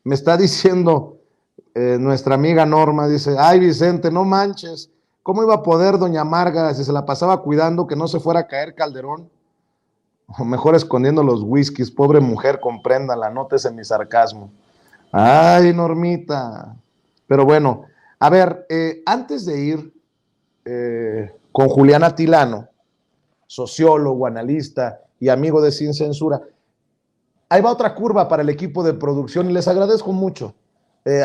Me está diciendo nuestra amiga Norma, dice, ay Vicente, no manches, ¿cómo iba a poder doña Marga si se la pasaba cuidando que no se fuera a caer Calderón? O mejor escondiendo los whiskies, pobre mujer, compréndala, nótese mi sarcasmo. Ay, Normita. Pero bueno, a ver, antes de ir con Juliana Tilano, sociólogo, analista y amigo de Sin Censura, ahí va otra curva para el equipo de producción y les agradezco mucho.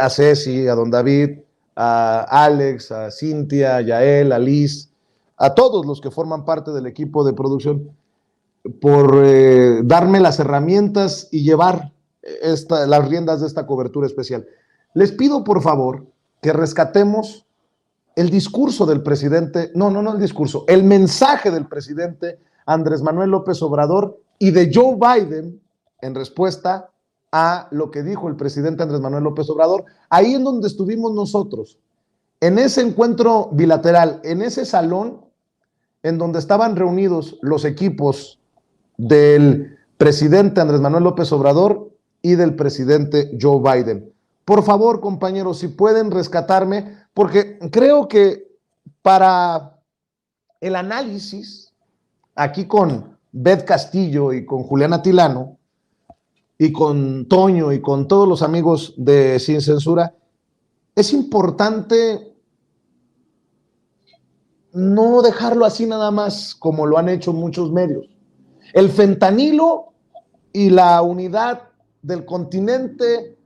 A Ceci, a don David, a Alex, a Cintia, a Yael, a Liz, a todos los que forman parte del equipo de producción por darme las herramientas y llevar las riendas de esta cobertura especial. Les pido, por favor, que rescatemos el discurso del presidente, no el discurso, el mensaje del presidente Andrés Manuel López Obrador y de Joe Biden en respuesta a lo que dijo el presidente Andrés Manuel López Obrador, ahí en donde estuvimos nosotros, en ese encuentro bilateral, en ese salón en donde estaban reunidos los equipos del presidente Andrés Manuel López Obrador y del presidente Joe Biden. Por favor, compañeros, si pueden rescatarme, porque creo que para el análisis, aquí con Beth Castillo y con Juliana Tilano, y con Toño y con todos los amigos de Sin Censura, es importante no dejarlo así nada más como lo han hecho muchos medios. El fentanilo y la unidad del continente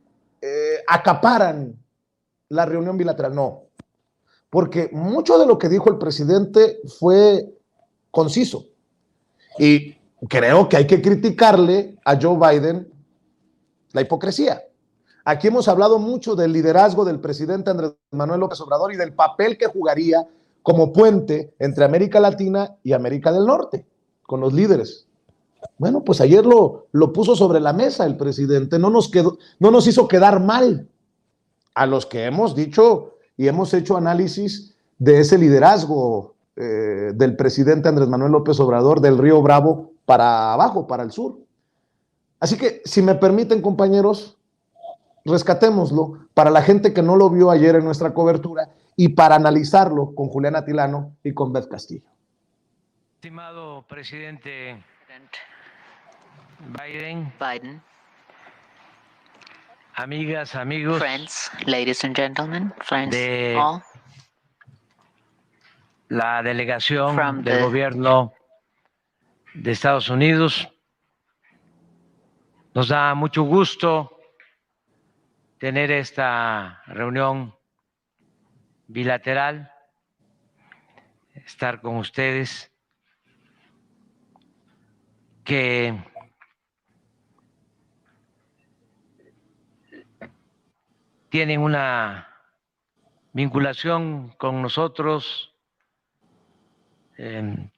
acaparan la reunión bilateral. No, porque mucho de lo que dijo el presidente fue conciso. Y creo que hay que criticarle a Joe Biden la hipocresía. Aquí hemos hablado mucho del liderazgo del presidente Andrés Manuel López Obrador y del papel que jugaría como puente entre América Latina y América del Norte, con los líderes. Bueno, pues ayer lo puso sobre la mesa el presidente, no nos hizo quedar mal a los que hemos dicho y hemos hecho análisis de ese liderazgo del presidente Andrés Manuel López Obrador del Río Bravo para abajo, para el sur. Así que, si me permiten, compañeros, rescatémoslo para la gente que no lo vio ayer en nuestra cobertura y para analizarlo con Juliana Tilano y con Beth Castillo. Estimado presidente Biden, amigas, amigos, friends, ladies and gentlemen, friends, de all, la delegación from del the gobierno de Estados Unidos, nos da mucho gusto tener esta reunión bilateral, estar con ustedes, que tienen una vinculación con nosotros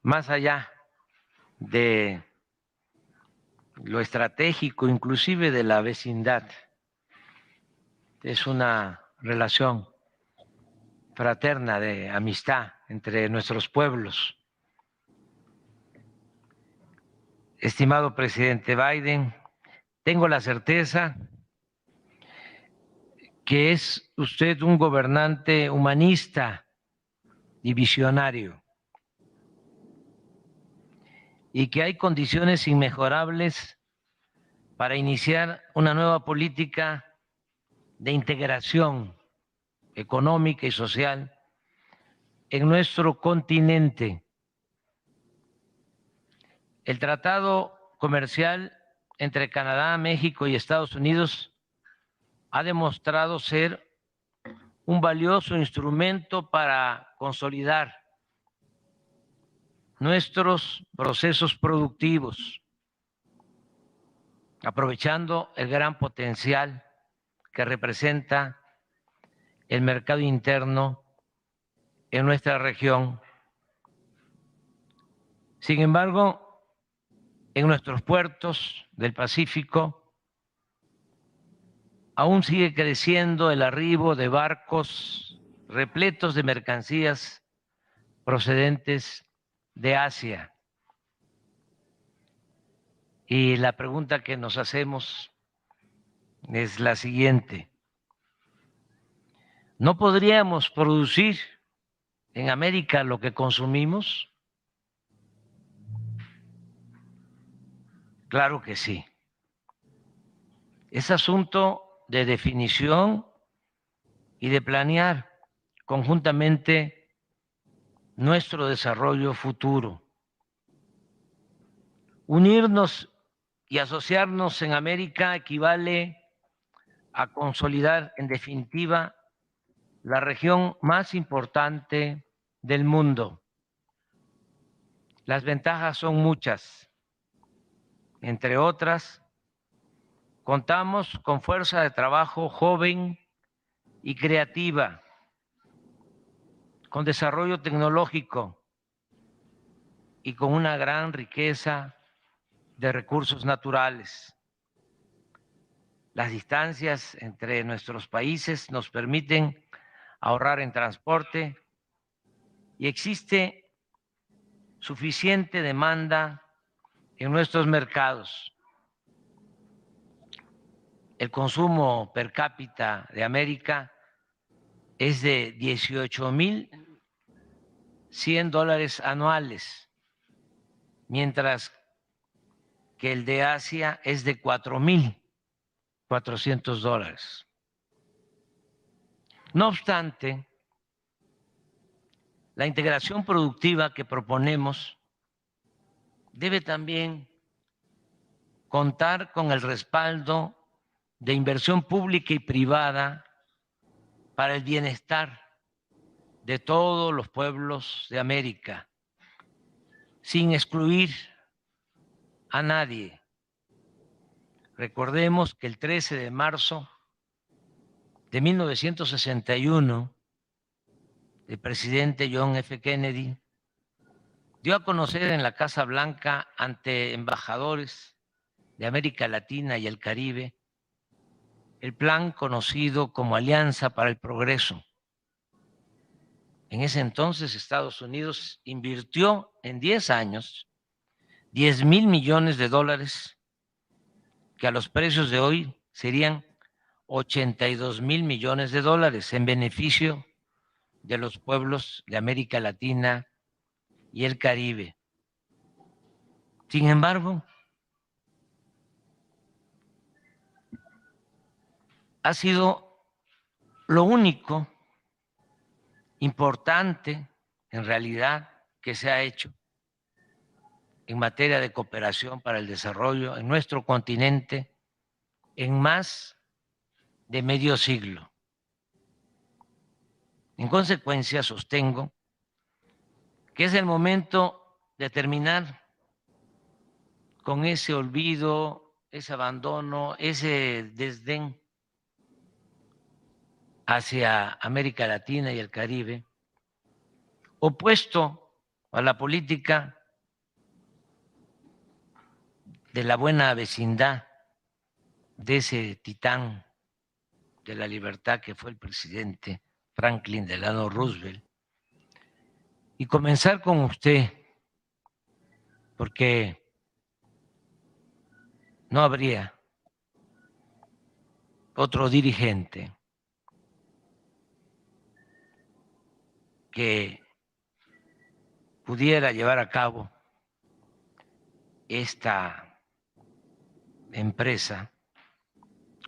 más allá de lo estratégico, inclusive de la vecindad. Es una relación fraterna de amistad entre nuestros pueblos. Estimado presidente Biden, tengo la certeza que es usted un gobernante humanista y visionario, y que hay condiciones inmejorables para iniciar una nueva política de integración económica y social en nuestro continente. El tratado comercial entre Canadá, México y Estados Unidos ha demostrado ser un valioso instrumento para consolidar nuestros procesos productivos, aprovechando el gran potencial que representa el mercado interno en nuestra región. Sin embargo, en nuestros puertos del Pacífico aún sigue creciendo el arribo de barcos repletos de mercancías procedentes de Asia. Y la pregunta que nos hacemos es la siguiente. ¿No podríamos producir en América lo que consumimos? Claro que sí. Es asunto de definición y de planear conjuntamente nuestro desarrollo futuro. Unirnos y asociarnos en América equivale a consolidar, en definitiva, la región más importante del mundo. Las ventajas son muchas. Entre otras, contamos con fuerza de trabajo joven y creativa, con desarrollo tecnológico y con una gran riqueza de recursos naturales. Las distancias entre nuestros países nos permiten ahorrar en transporte y existe suficiente demanda en nuestros mercados. El consumo per cápita de América es de $18,100 anuales, mientras que el de Asia es de $4,400. No obstante, la integración productiva que proponemos debe también contar con el respaldo de inversión pública y privada para el bienestar de todos los pueblos de América, sin excluir a nadie. Recordemos que el 13 de marzo de 1961, el presidente John F. Kennedy dio a conocer en la Casa Blanca ante embajadores de América Latina y el Caribe el plan conocido como Alianza para el Progreso. En ese entonces Estados Unidos invirtió en 10 años $10,000 millones, que a los precios de hoy serían $82,000 millones en beneficio de los pueblos de América Latina y el Caribe. Sin embargo, ha sido lo único importante en realidad que se ha hecho en materia de cooperación para el desarrollo en nuestro continente en más de medio siglo. En consecuencia, sostengo que es el momento de terminar con ese olvido, ese abandono, ese desdén hacia América Latina y el Caribe, opuesto a la política de la buena vecindad de ese titán de la libertad que fue el presidente Franklin Delano Roosevelt, y comenzar con usted, porque no habría otro dirigente que pudiera llevar a cabo esta empresa,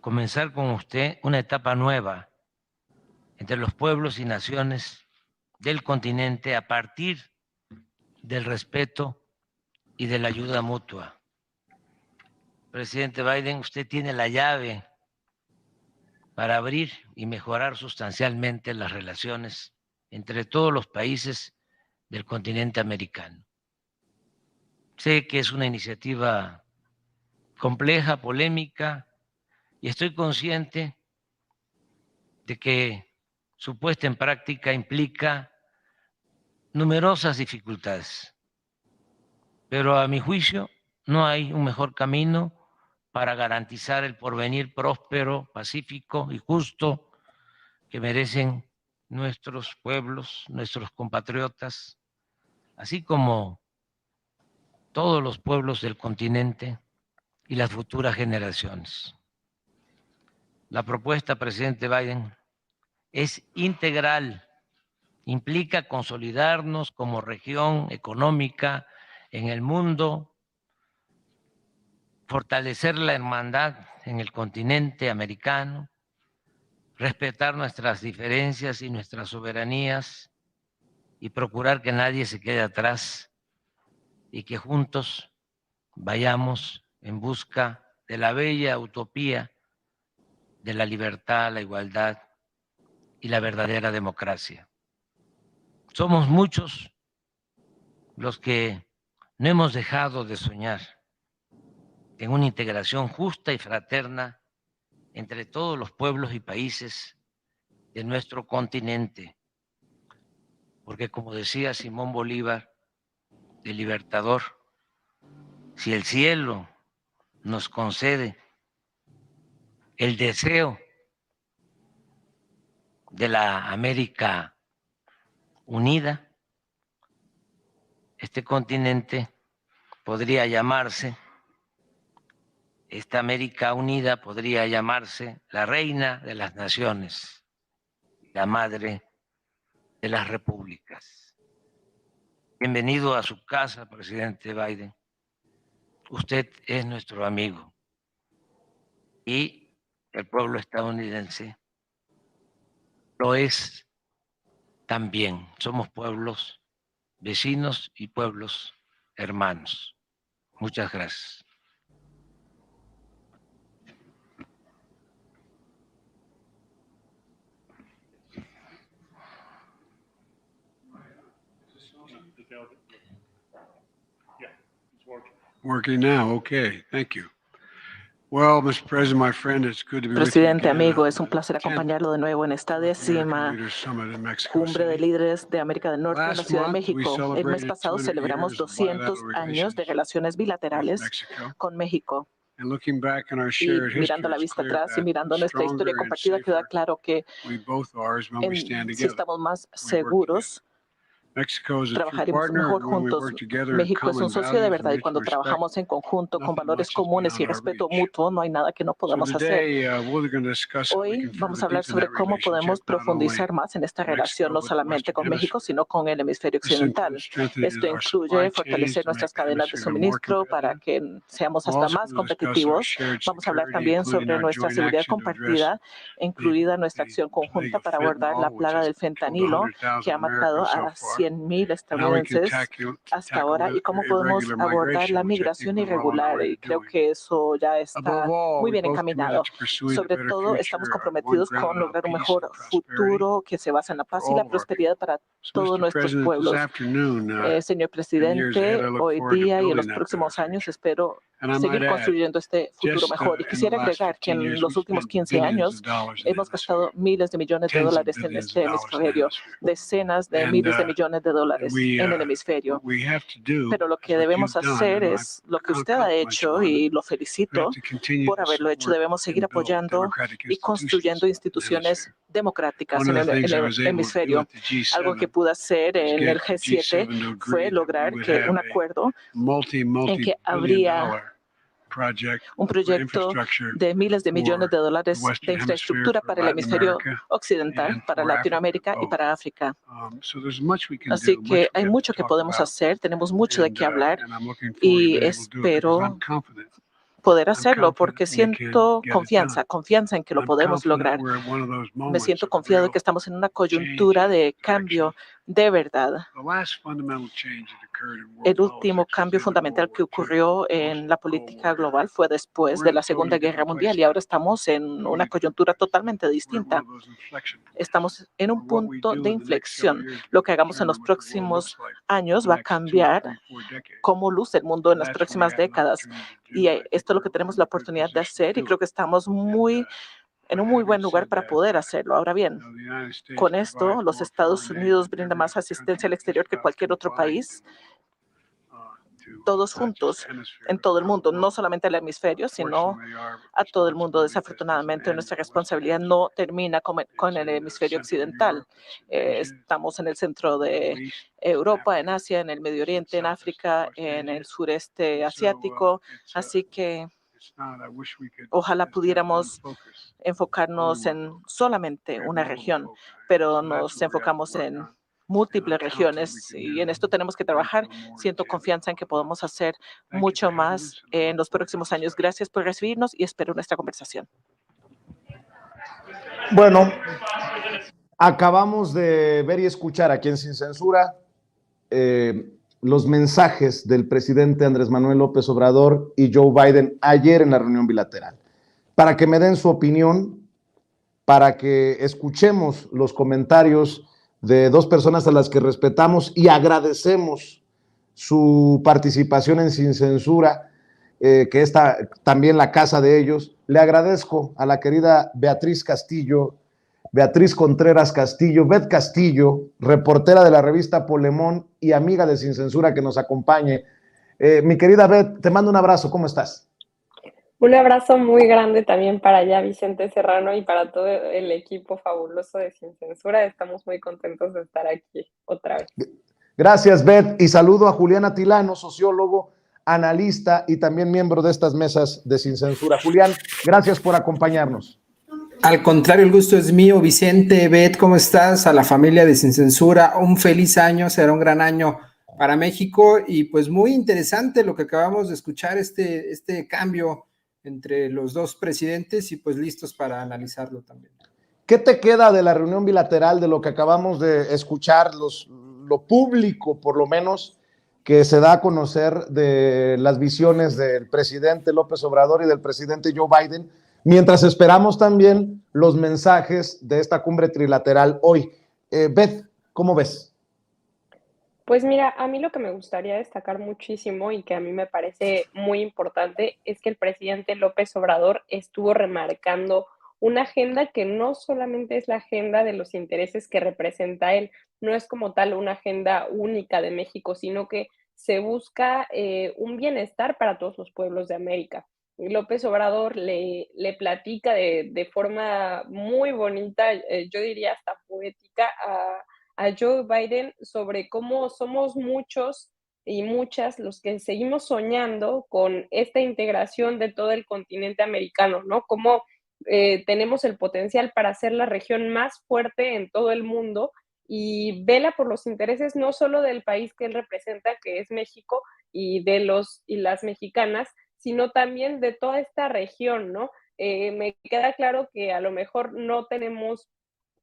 comenzar con usted una etapa nueva entre los pueblos y naciones del continente a partir del respeto y de la ayuda mutua. Presidente Biden, usted tiene la llave para abrir y mejorar sustancialmente las relaciones entre todos los países del continente americano. Sé que es una iniciativa compleja, polémica, y estoy consciente de que su puesta en práctica implica numerosas dificultades, pero a mi juicio no hay un mejor camino para garantizar el porvenir próspero, pacífico y justo que merecen nuestros pueblos, nuestros compatriotas, así como todos los pueblos del continente y las futuras generaciones. la propuesta, presidente Biden, es integral. Implica consolidarnos como región económica en el mundo, fortalecer la hermandad en el continente americano, respetar nuestras diferencias y nuestras soberanías y procurar que nadie se quede atrás y que juntos vayamos en busca de la bella utopía de la libertad, la igualdad y la verdadera democracia. Somos muchos los que no hemos dejado de soñar en una integración justa y fraterna entre todos los pueblos y países de nuestro continente. Porque como decía Simón Bolívar, el libertador, si el cielo nos concede el deseo de la América unida, este continente podría llamarse, esta América unida podría llamarse la reina de las naciones, la madre de las repúblicas. Bienvenido a su casa, presidente Biden. Usted es nuestro amigo y el pueblo estadounidense lo es también. Somos pueblos vecinos y pueblos hermanos. Muchas gracias. Working now. Okay. Thank you. Well, Mr. President, my friend, it's good to be with you Presidente, again. amigo, es un placer acompañarlo de nuevo en esta décima cumbre de líderes de América del Norte en la Ciudad de México. El mes pasado celebramos 200 años de relaciones bilaterales con México. Y mirando la vista atrás y mirando nuestra historia compartida, queda claro que si estamos más seguros, trabajaremos mejor juntos. México es un socio de verdad y cuando trabajamos en conjunto con valores comunes y respeto mutuo, no hay nada que no podamos hacer. Hoy vamos a hablar sobre cómo podemos profundizar más en esta relación, no solamente con México, sino con el hemisferio occidental. Esto incluye fortalecer nuestras cadenas de suministro para que seamos hasta más competitivos. Vamos a hablar también sobre nuestra seguridad compartida, incluida nuestra acción conjunta para abordar la plaga del fentanilo que ha matado a 100,000 estadounidenses hasta ahora y cómo podemos abordar la migración irregular. Y creo que eso ya está muy bien encaminado. Sobre todo, estamos comprometidos con lograr un mejor futuro que se basa en la paz y la prosperidad para todos nuestros pueblos. Señor presidente, hoy día y en los próximos años espero seguir construyendo este futuro mejor. Y quisiera agregar que en los últimos 15 años hemos gastado miles de millones de dólares en este hemisferio, decenas de miles de millones de dólares en el hemisferio. Pero lo que debemos hacer es lo que usted ha hecho y lo felicito por haberlo hecho. Debemos seguir apoyando y construyendo instituciones democráticas en el hemisferio. Algo que pude hacer en el G7 fue lograr que un acuerdo en que habría un proyecto de miles de millones de dólares de infraestructura para el hemisferio occidental, para Latinoamérica y para África. Así que hay mucho que podemos hacer, tenemos mucho de qué hablar y espero poder hacerlo porque siento confianza en que lo podemos lograr. Me siento confiado de que estamos en una coyuntura de cambio de verdad. El último cambio fundamental que ocurrió en la política global fue después de la Segunda Guerra Mundial y ahora estamos en una coyuntura totalmente distinta. Estamos en un punto de inflexión. Lo que hagamos en los próximos años va a cambiar cómo luce el mundo en las próximas décadas. Y esto es lo que tenemos la oportunidad de hacer y creo que estamos en un muy buen lugar para poder hacerlo. Ahora bien, con esto, los Estados Unidos brindan más asistencia al exterior que cualquier otro país, todos juntos en todo el mundo, no solamente al hemisferio, sino a todo el mundo. Desafortunadamente, nuestra responsabilidad no termina con el hemisferio occidental. Estamos en el centro de Europa, en Asia, en el Medio Oriente, en África, en el sureste asiático. Así que Ojalá pudiéramos enfocarnos en solamente una región, pero nos enfocamos en múltiples regiones y en esto tenemos que trabajar. Siento confianza en que podamos hacer mucho más en los próximos años. Gracias por recibirnos y espero nuestra conversación. Bueno, acabamos de ver y escuchar aquí en Sin Censura los mensajes del presidente Andrés Manuel López Obrador y Joe Biden ayer en la reunión bilateral, para que me den su opinión, para que escuchemos los comentarios de dos personas a las que respetamos y agradecemos su participación en Sin Censura, que está también la casa de ellos. Le agradezco a la querida Beatriz Contreras Castillo, Bet Castillo, reportera de la revista Polemón y amiga de Sin Censura, que nos acompañe. Mi querida Bet, te mando un abrazo, ¿cómo estás? Un abrazo muy grande también para allá, Vicente Serrano, y para todo el equipo fabuloso de Sin Censura. Estamos muy contentos de estar aquí otra vez. Gracias, Bet, y saludo a Julián Atilano, sociólogo, analista y también miembro de estas mesas de Sin Censura. Julián, gracias por acompañarnos. Al contrario, el gusto es mío. Vicente, Bet, ¿cómo estás? A la familia de Sin Censura, un feliz año, será un gran año para México y pues muy interesante lo que acabamos de escuchar, este cambio entre los dos presidentes y pues listos para analizarlo también. ¿Qué te queda de la reunión bilateral, de lo que acabamos de escuchar, lo público por lo menos, que se da a conocer de las visiones del presidente López Obrador y del presidente Joe Biden, mientras esperamos también los mensajes de esta cumbre trilateral hoy? Beth, ¿cómo ves? Pues mira, a mí lo que me gustaría destacar muchísimo y que a mí me parece muy importante es que el presidente López Obrador estuvo remarcando una agenda que no solamente es la agenda de los intereses que representa él, no es como tal una agenda única de México, sino que se busca un bienestar para todos los pueblos de América. López Obrador le platica de forma muy bonita, yo diría hasta poética, a Joe Biden sobre cómo somos muchos y muchas los que seguimos soñando con esta integración de todo el continente americano, ¿no? Cómo tenemos el potencial para ser la región más fuerte en todo el mundo y vela por los intereses no solo del país que él representa, que es México, y de los y las mexicanas, sino también de toda esta región, ¿no? Me queda claro que a lo mejor no tenemos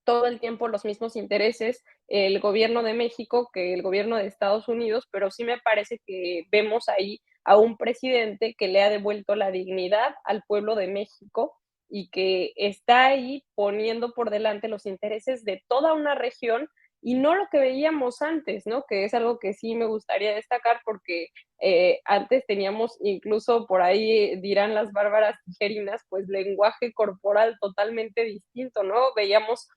todo el tiempo los mismos intereses el gobierno de México que el gobierno de Estados Unidos, pero sí me parece que vemos ahí a un presidente que le ha devuelto la dignidad al pueblo de México y que está ahí poniendo por delante los intereses de toda una región y no lo que veíamos antes, ¿no? Que es algo que sí me gustaría destacar porque antes teníamos incluso por ahí dirán las bárbaras tijerinas, pues lenguaje corporal totalmente distinto, ¿no? Veíamos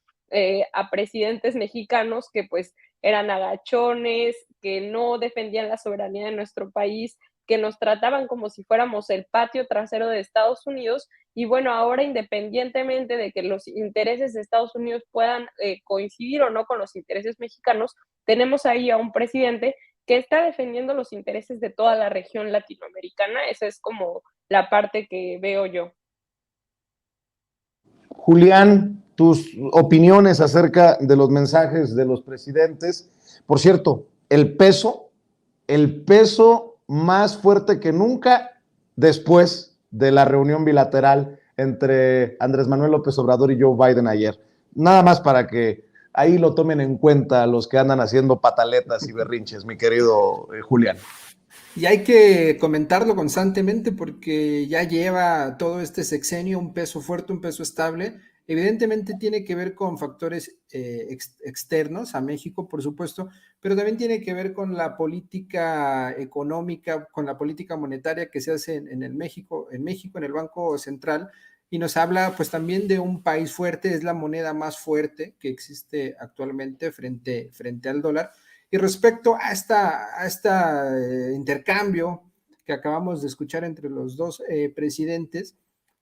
a presidentes mexicanos que pues eran agachones, que no defendían la soberanía de nuestro país, que nos trataban como si fuéramos el patio trasero de Estados Unidos. Y bueno, ahora independientemente de que los intereses de Estados Unidos puedan coincidir o no con los intereses mexicanos, tenemos ahí a un presidente que está defendiendo los intereses de toda la región latinoamericana. Esa es como la parte que veo yo. Julián, tus opiniones acerca de los mensajes de los presidentes. Por cierto, el peso más fuerte que nunca después de la reunión bilateral entre Andrés Manuel López Obrador y Joe Biden ayer. Nada más para que ahí lo tomen en cuenta los que andan haciendo pataletas y berrinches, mi querido Julián. Y hay que comentarlo constantemente porque ya lleva todo este sexenio un peso fuerte, un peso estable. Evidentemente tiene que ver con factores externos a México, por supuesto, pero también tiene que ver con la política económica, con la política monetaria que se hace en México, en el Banco Central, y nos habla pues también de un país fuerte, es la moneda más fuerte que existe actualmente frente al dólar. Y respecto a este intercambio que acabamos de escuchar entre los dos presidentes,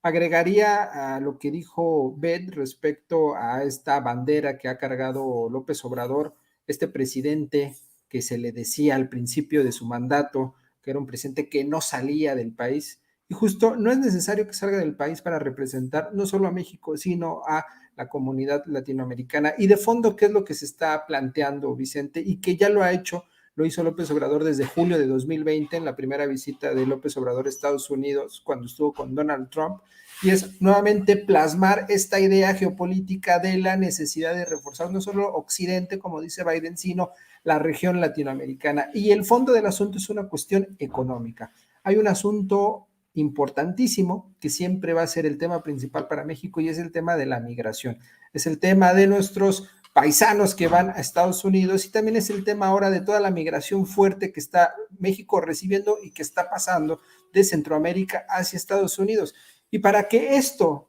agregaría a lo que dijo Beth respecto a esta bandera que ha cargado López Obrador, este presidente que se le decía al principio de su mandato que era un presidente que no salía del país. y justo no es necesario que salga del país para representar no solo a México, sino a la comunidad latinoamericana. Y de fondo, ¿qué es lo que se está planteando, Vicente? Y que ya lo ha hecho, lo hizo López Obrador desde julio de 2020, en la primera visita de López Obrador a Estados Unidos, cuando estuvo con Donald Trump, y es nuevamente plasmar esta idea geopolítica de la necesidad de reforzar no solo Occidente, como dice Biden, sino la región latinoamericana. Y el fondo del asunto es una cuestión económica. Hay un asunto importantísimo que siempre va a ser el tema principal para México, y es el tema de la migración. Es el tema de nuestros paisanos que van a Estados Unidos, y también es el tema ahora de toda la migración fuerte que está México recibiendo y que está pasando de Centroamérica hacia Estados Unidos. Y para que esto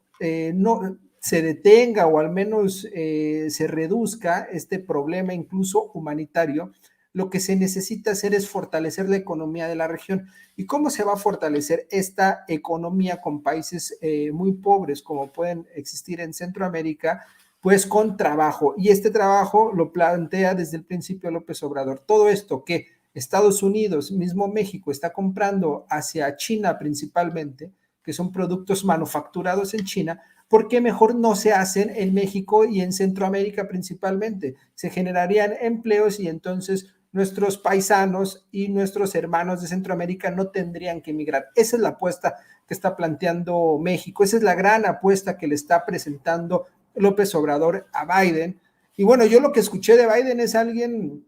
no se detenga, o al menos se reduzca este problema incluso humanitario, lo que se necesita hacer es fortalecer la economía de la región. ¿Y cómo se va a fortalecer esta economía con países muy pobres como pueden existir en Centroamérica? Pues con trabajo. Y este trabajo lo plantea desde el principio López Obrador. Todo esto que Estados Unidos, mismo México, está comprando hacia China principalmente, que son productos manufacturados en China, ¿por qué mejor no se hacen en México y en Centroamérica principalmente? Se generarían empleos, y entonces nuestros paisanos y nuestros hermanos de Centroamérica no tendrían que emigrar. Esa es la apuesta que está planteando México, esa es la gran apuesta que le está presentando López Obrador a Biden. Y bueno, yo lo que escuché de Biden es alguien,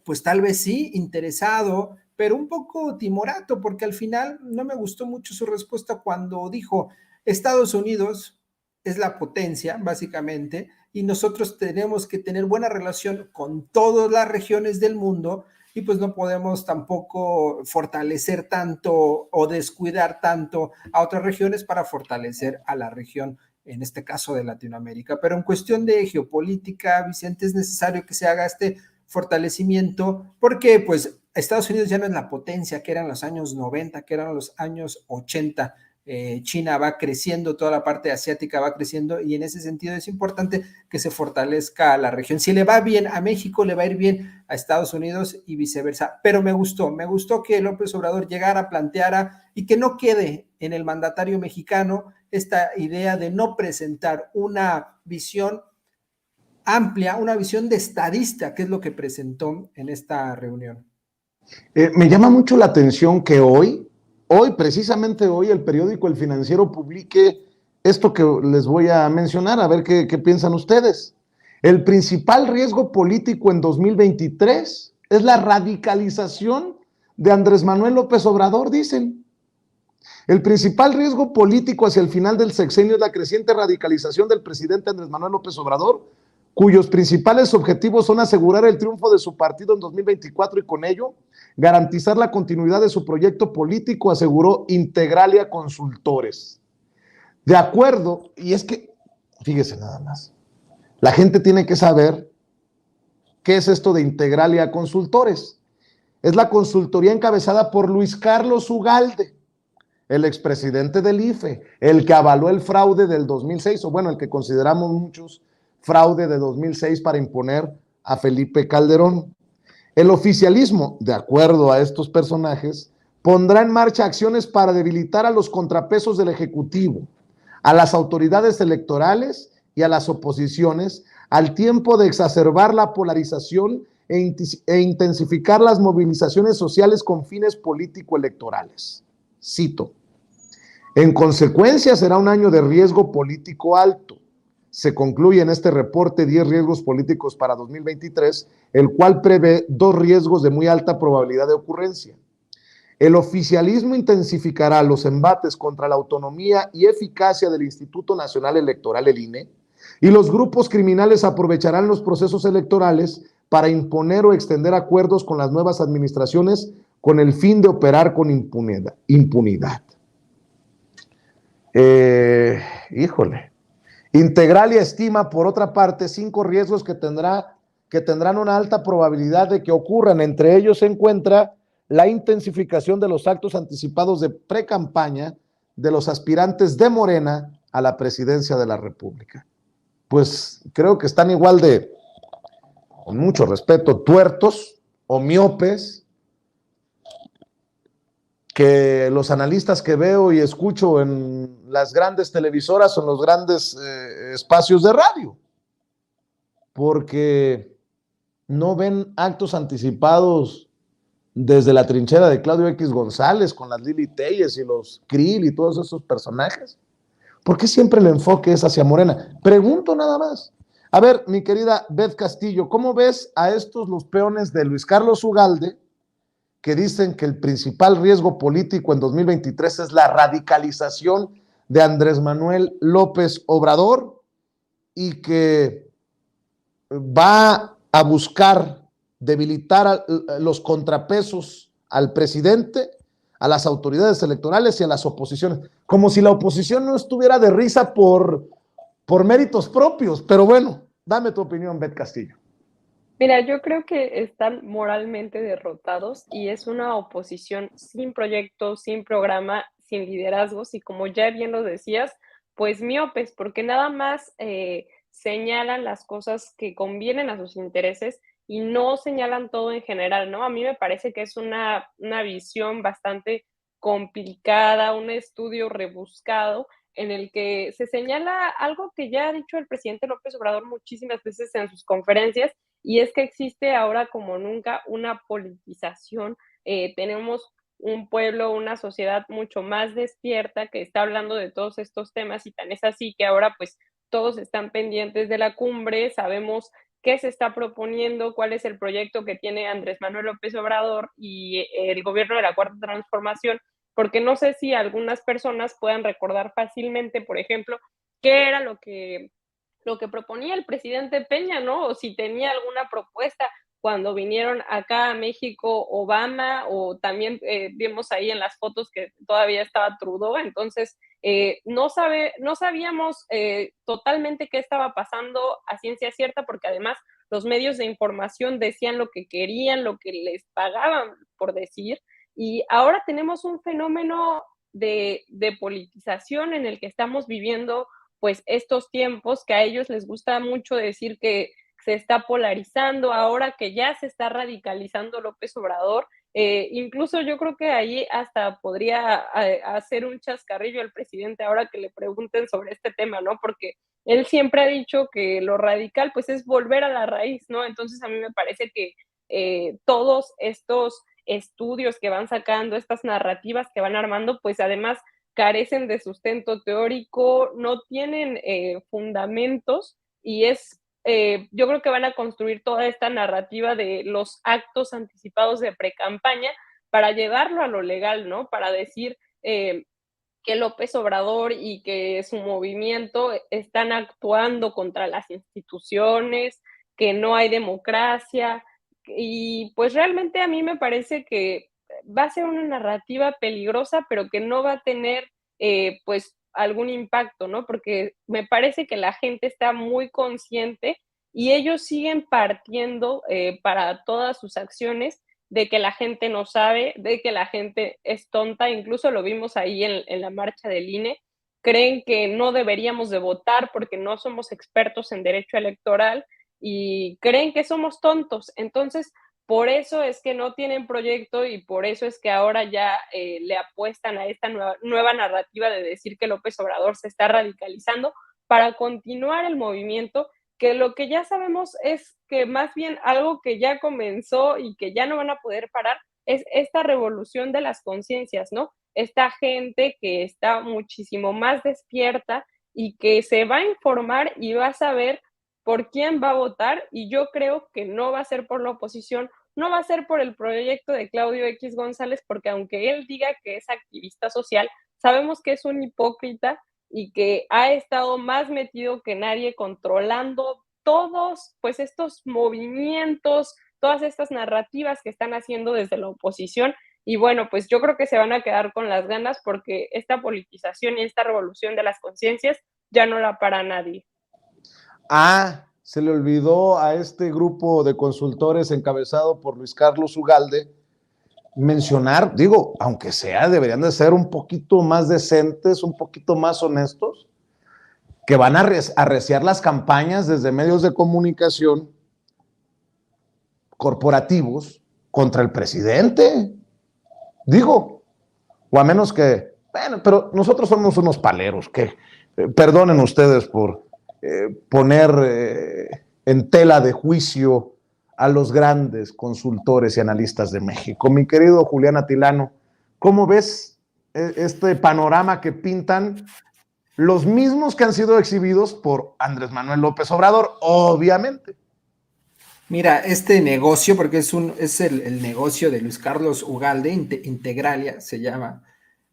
pues tal vez sí, interesado, pero un poco timorato, porque al final no me gustó mucho su respuesta cuando dijo: Estados Unidos es la potencia, básicamente, y nosotros tenemos que tener buena relación con todas las regiones del mundo, y pues no podemos tampoco fortalecer tanto o descuidar tanto a otras regiones para fortalecer a la región, en este caso de Latinoamérica. Pero en cuestión de geopolítica, Vicente, es necesario que se haga este fortalecimiento, porque pues Estados Unidos ya no es la potencia que eran los años 90, que eran los años 80. China va creciendo, toda la parte asiática va creciendo, y en ese sentido es importante que se fortalezca la región. Si le va bien a México, le va a ir bien a Estados Unidos y viceversa. Pero me gustó que López Obrador llegara, planteara, y que no quede en el mandatario mexicano esta idea de no presentar una visión amplia, una visión de estadista, que es lo que presentó en esta reunión. Me llama mucho la atención que precisamente hoy, el periódico El Financiero publique esto que les voy a mencionar, a ver qué piensan ustedes. El principal riesgo político en 2023 es la radicalización de Andrés Manuel López Obrador, dicen. El principal riesgo político hacia el final del sexenio es la creciente radicalización del presidente Andrés Manuel López Obrador, cuyos principales objetivos son asegurar el triunfo de su partido en 2024 y con ello garantizar la continuidad de su proyecto político, aseguró Integralia Consultores. De acuerdo, y es que, fíjese nada más, la gente tiene que saber qué es esto de Integralia Consultores. Es la consultoría encabezada por Luis Carlos Ugalde, el expresidente del IFE, el que avaló el fraude del 2006, o bueno, el que consideramos muchos fraude de 2006 para imponer a Felipe Calderón. El oficialismo, de acuerdo a estos personajes, pondrá en marcha acciones para debilitar a los contrapesos del Ejecutivo, a las autoridades electorales y a las oposiciones, al tiempo de exacerbar la polarización e intensificar las movilizaciones sociales con fines político-electorales. Cito: en consecuencia, será un año de riesgo político alto. Se concluye en este reporte 10 riesgos políticos para 2023, el cual prevé 2 riesgos de muy alta probabilidad de ocurrencia. El oficialismo intensificará los embates contra la autonomía y eficacia del Instituto Nacional Electoral, el INE, y los grupos criminales aprovecharán los procesos electorales para imponer o extender acuerdos con las nuevas administraciones con el fin de operar con impunidad. Híjole. Integralia estima, por otra parte, 5 riesgos que tendrán una alta probabilidad de que ocurran. Entre ellos se encuentra la intensificación de los actos anticipados de precampaña de los aspirantes de Morena a la presidencia de la República. Pues creo que están igual de, con mucho respeto, tuertos o miopes que los analistas que veo y escucho en las grandes televisoras o en los grandes espacios de radio, porque no ven actos anticipados desde la trinchera de Claudio X González con las Lili Telles y los Krill y todos esos personajes. ¿Por qué siempre el enfoque es hacia Morena? Pregunto nada más. A ver, mi querida Beth Castillo, ¿cómo ves a estos los peones de Luis Carlos Ugalde, que dicen que el principal riesgo político en 2023 es la radicalización de Andrés Manuel López Obrador y que va a buscar debilitar a los contrapesos al presidente, a las autoridades electorales y a las oposiciones, como si la oposición no estuviera de risa por méritos propios? Pero bueno, dame tu opinión, Beth Castillo. Mira, yo creo que están moralmente derrotados y es una oposición sin proyecto, sin programa, sin liderazgos y, como ya bien lo decías, pues miopes, porque nada más señalan las cosas que convienen a sus intereses y no señalan todo en general, ¿no? A mí me parece que es una visión bastante complicada, un estudio rebuscado en el que se señala algo que ya ha dicho el presidente López Obrador muchísimas veces en sus conferencias, y es que existe ahora como nunca una politización. Tenemos un pueblo, una sociedad mucho más despierta que está hablando de todos estos temas, y tan es así que ahora pues todos están pendientes de la cumbre, sabemos qué se está proponiendo, cuál es el proyecto que tiene Andrés Manuel López Obrador y el gobierno de la Cuarta Transformación, porque no sé si algunas personas puedan recordar fácilmente, por ejemplo, qué era lo que proponía el presidente Peña, ¿no? O si tenía alguna propuesta cuando vinieron acá a México Obama, o también vimos ahí en las fotos que todavía estaba Trudeau. Entonces no sabíamos totalmente qué estaba pasando a ciencia cierta, porque además los medios de información decían lo que querían, lo que les pagaban por decir, y ahora tenemos un fenómeno de politización en el que estamos viviendo pues estos tiempos, que a ellos les gusta mucho decir que se está polarizando, ahora que ya se está radicalizando López Obrador. Incluso yo creo que ahí hasta podría hacer un chascarrillo al presidente ahora que le pregunten sobre este tema, ¿no? Porque él siempre ha dicho que lo radical pues es volver a la raíz, ¿no? Entonces a mí me parece que todos estos estudios que van sacando, estas narrativas que van armando, pues además carecen de sustento teórico, no tienen fundamentos, y yo creo que van a construir toda esta narrativa de los actos anticipados de precampaña para llevarlo a lo legal, ¿no? Para decir que López Obrador y que su movimiento están actuando contra las instituciones, que no hay democracia, y pues realmente a mí me parece que va a ser una narrativa peligrosa, pero que no va a tener pues algún impacto, ¿no? Porque me parece que la gente está muy consciente y ellos siguen partiendo para todas sus acciones de que la gente no sabe, de que la gente es tonta. Incluso lo vimos ahí en la marcha del INE. Creen que no deberíamos de votar porque no somos expertos en derecho electoral y creen que somos tontos. Entonces, por eso es que no tienen proyecto y por eso es que ahora ya le apuestan a esta nueva narrativa de decir que López Obrador se está radicalizando para continuar el movimiento, que lo que ya sabemos es que más bien algo que ya comenzó y que ya no van a poder parar es esta revolución de las conciencias, ¿no? Esta gente que está muchísimo más despierta y que se va a informar y va a saber por quién va a votar, y yo creo que no va a ser por la oposición, no va a ser por el proyecto de Claudio X González, porque aunque él diga que es activista social, sabemos que es un hipócrita y que ha estado más metido que nadie controlando todos pues estos movimientos, todas estas narrativas que están haciendo desde la oposición. Y bueno, pues yo creo que se van a quedar con las ganas, porque esta politización y esta revolución de las conciencias ya no la para nadie. Se le olvidó a este grupo de consultores encabezado por Luis Carlos Ugalde mencionar, digo, aunque sea, deberían de ser un poquito más decentes, un poquito más honestos, que van a arreciar las campañas desde medios de comunicación corporativos contra el presidente. Digo, O a menos que, bueno, pero nosotros somos unos paleros, que perdonen ustedes por poner en tela de juicio a los grandes consultores y analistas de México. Mi querido Julián Atilano, ¿cómo ves este panorama que pintan los mismos que han sido exhibidos por Andrés Manuel López Obrador, obviamente? Mira, este negocio, porque es el negocio de Luis Carlos Ugalde, Integralia se llama,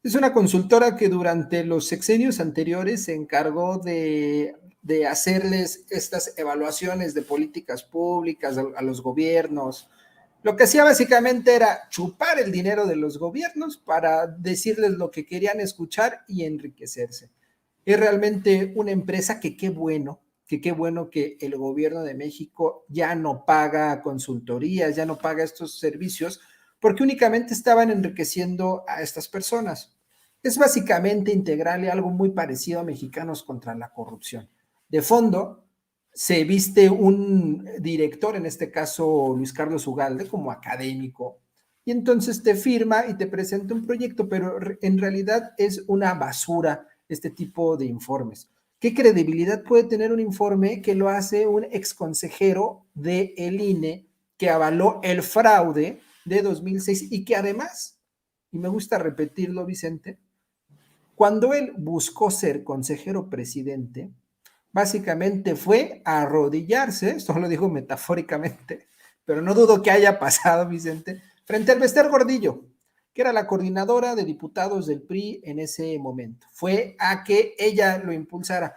es una consultora que durante los sexenios anteriores se encargó de hacerles estas evaluaciones de políticas públicas a los gobiernos. Lo que hacía básicamente era chupar el dinero de los gobiernos para decirles lo que querían escuchar y enriquecerse. Es realmente una empresa que qué bueno que el gobierno de México ya no paga consultorías, ya no paga estos servicios, porque únicamente estaban enriqueciendo a estas personas. Es básicamente Integralia algo muy parecido a Mexicanos contra la Corrupción. De fondo, se viste un director, en este caso Luis Carlos Ugalde, como académico, y entonces te firma y te presenta un proyecto, pero en realidad es una basura este tipo de informes. ¿Qué credibilidad puede tener un informe que lo hace un exconsejero del INE que avaló el fraude de 2006 y que además, y me gusta repetirlo, Vicente, cuando él buscó ser consejero presidente, básicamente fue a arrodillarse, esto lo digo metafóricamente, pero no dudo que haya pasado, Vicente, frente al Bester Gordillo, que era la coordinadora de diputados del PRI en ese momento. Fue a que ella lo impulsara.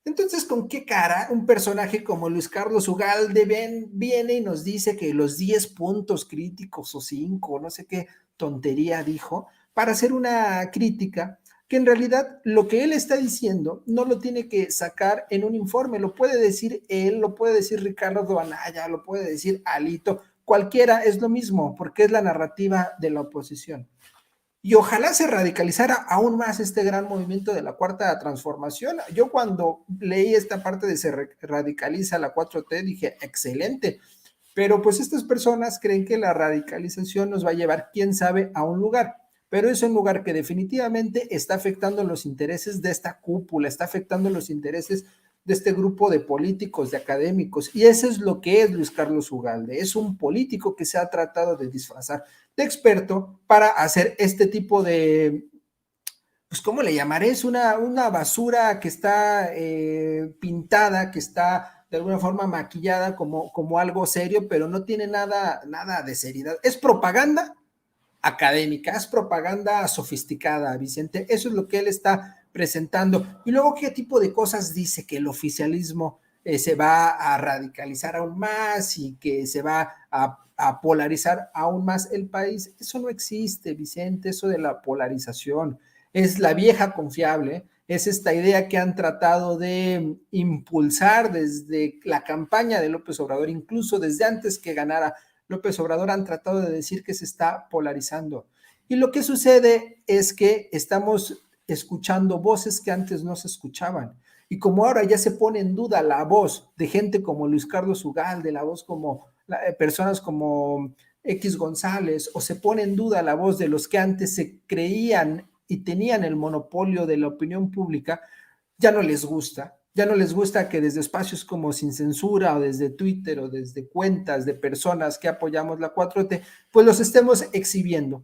Entonces, ¿con qué cara un personaje como Luis Carlos Ugalde viene y nos dice que los 10 puntos críticos o 5, no sé qué tontería dijo, para hacer una crítica que en realidad lo que él está diciendo no lo tiene que sacar en un informe, lo puede decir él, lo puede decir Ricardo Anaya, lo puede decir Alito, cualquiera es lo mismo, porque es la narrativa de la oposición. Y ojalá se radicalizara aún más este gran movimiento de la Cuarta Transformación. Yo cuando leí esta parte de se radicaliza la 4T dije, excelente, pero pues estas personas creen que la radicalización nos va a llevar, quién sabe, a un lugar, pero es un lugar que definitivamente está afectando los intereses de esta cúpula, está afectando los intereses de este grupo de políticos, de académicos, y eso es lo que es Luis Carlos Ugalde, es un político que se ha tratado de disfrazar de experto para hacer este tipo de, pues ¿cómo le llamaré? Es una basura que está pintada, que está de alguna forma maquillada como algo serio, pero no tiene nada de seriedad, es propaganda académica, es propaganda sofisticada, Vicente, eso es lo que él está presentando. Y luego, ¿qué tipo de cosas dice? Que el oficialismo se va a radicalizar aún más y que se va a polarizar aún más el país. Eso no existe, Vicente, eso de la polarización. Es la vieja confiable, es esta idea que han tratado de impulsar desde la campaña de López Obrador, incluso desde antes que ganara López Obrador, han tratado de decir que se está polarizando. Y lo que sucede es que estamos escuchando voces que antes no se escuchaban. Y como ahora ya se pone en duda la voz de gente como Luis Carlos Ugalde, la voz como personas como X González, o se pone en duda la voz de los que antes se creían y tenían el monopolio de la opinión pública, ya no les gusta. Ya no les gusta que desde espacios como Sin Censura o desde Twitter o desde cuentas de personas que apoyamos la 4T, pues los estemos exhibiendo.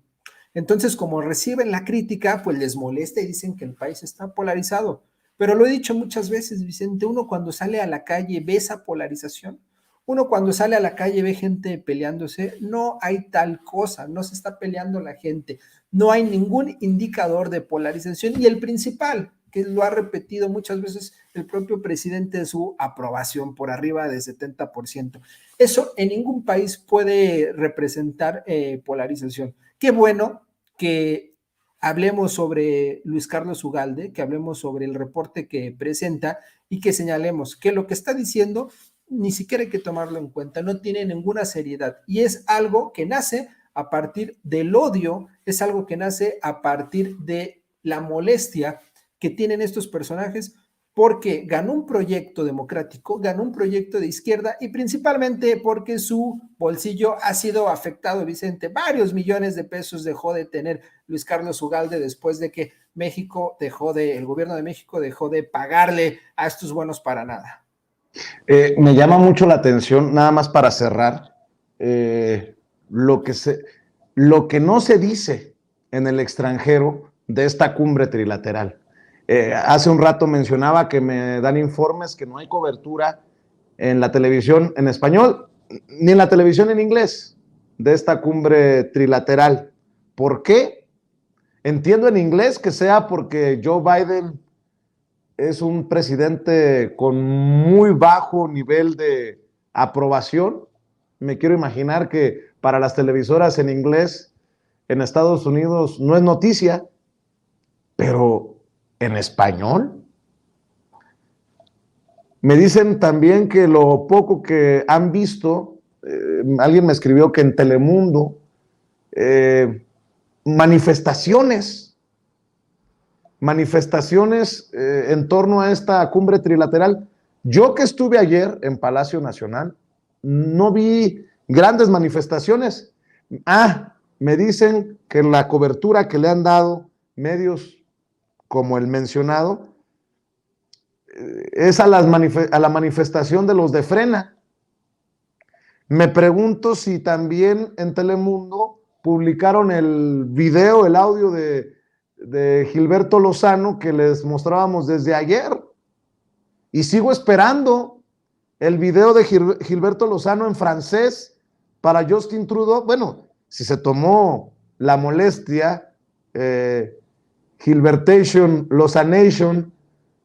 Entonces, como reciben la crítica, pues les molesta y dicen que el país está polarizado. Pero lo he dicho muchas veces, Vicente, uno cuando sale a la calle ve esa polarización, uno cuando sale a la calle ve gente peleándose, no hay tal cosa, no se está peleando la gente, no hay ningún indicador de polarización y el principal, que lo ha repetido muchas veces el propio presidente, de su aprobación por arriba de 70%. Eso en ningún país puede representar polarización. Qué bueno que hablemos sobre Luis Carlos Ugalde, que hablemos sobre el reporte que presenta y que señalemos que lo que está diciendo ni siquiera hay que tomarlo en cuenta, no tiene ninguna seriedad y es algo que nace a partir del odio, es algo que nace a partir de la molestia que tienen estos personajes porque ganó un proyecto democrático, ganó un proyecto de izquierda y principalmente porque su bolsillo ha sido afectado, Vicente. Varios millones de pesos dejó de tener Luis Carlos Ugalde después de que el gobierno de México dejó de pagarle a estos buenos para nada. Me llama mucho la atención, nada más para cerrar, lo que no se dice en el extranjero de esta cumbre trilateral. Hace un rato mencionaba que me dan informes que no hay cobertura en la televisión en español, ni en la televisión en inglés, de esta cumbre trilateral. ¿Por qué? Entiendo en inglés que sea porque Joe Biden es un presidente con muy bajo nivel de aprobación. Me quiero imaginar que para las televisoras en inglés en Estados Unidos no es noticia, pero en español. Me dicen también que lo poco que han visto, alguien me escribió que en Telemundo, manifestaciones en torno a esta cumbre trilateral. Yo que estuve ayer en Palacio Nacional, no vi grandes manifestaciones. Me dicen que la cobertura que le han dado medios como el mencionado, es a la manifestación de los de Frena. Me pregunto si también en Telemundo publicaron el video, el audio de Gilberto Lozano que les mostrábamos desde ayer. Y sigo esperando el video de Gilberto Lozano en francés para Justin Trudeau. Bueno, si se tomó la molestia, Gilbertation, Lozanation,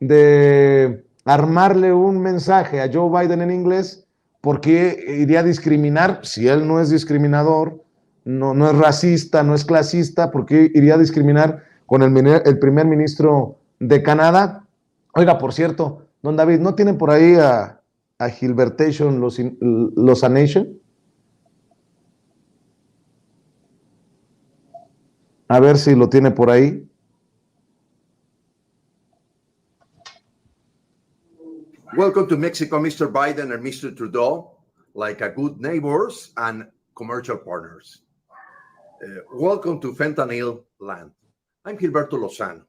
de armarle un mensaje a Joe Biden en inglés, ¿por qué iría a discriminar? Si él no es discriminador, no es racista, no es clasista, ¿por qué iría a discriminar con el primer ministro de Canadá? Oiga, por cierto, don David, ¿no tienen por ahí a Gilbertation, Lozanation? A ver si lo tiene por ahí. Welcome to Mexico, Mr. Biden and Mr. Trudeau, like a good neighbors and commercial partners. Welcome to Fentanyl land. I'm Gilberto Lozano.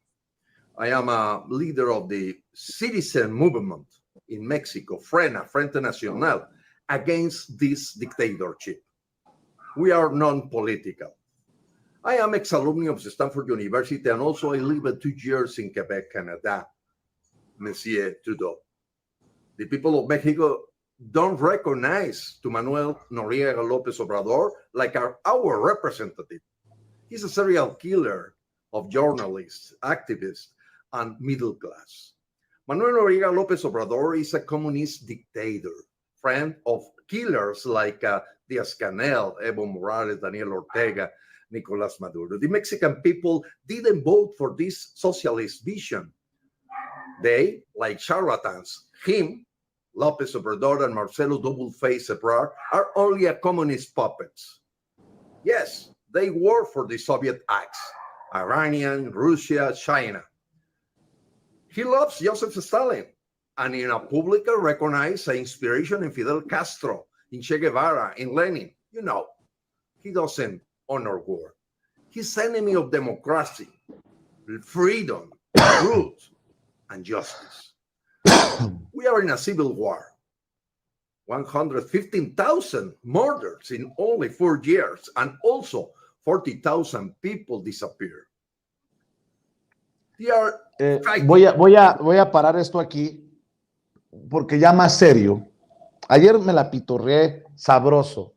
I am a leader of the citizen movement in Mexico, Frena, Frente Nacional, against this dictatorship. We are non-political. I am ex-alumni of Stanford University, and also I lived 2 years in Quebec, Canada, Monsieur Trudeau. The people of Mexico don't recognize to Manuel Noriega López Obrador like our representative. He's a serial killer of journalists, activists, and middle class. Manuel Noriega López Obrador is a communist dictator, friend of killers like Díaz-Canel, Evo Morales, Daniel Ortega, Nicolás Maduro. The Mexican people didn't vote for this socialist vision. They, like charlatans, him, López Obrador, and Marcelo Double-Face Ebrard are only a communist puppets. Yes, they work for the Soviet acts, Iranian, Russia, China. He loves Joseph Stalin, and in a publicly recognized inspiration in Fidel Castro, in Che Guevara, in Lenin. You know, he doesn't honor war. He's enemy of democracy, freedom, truth, and justice. We are in a civil war. 115,000 murders in only 4 years, and also 40,000 people disappear. Voy a parar esto aquí, porque ya más serio. Ayer me la pitorreé sabroso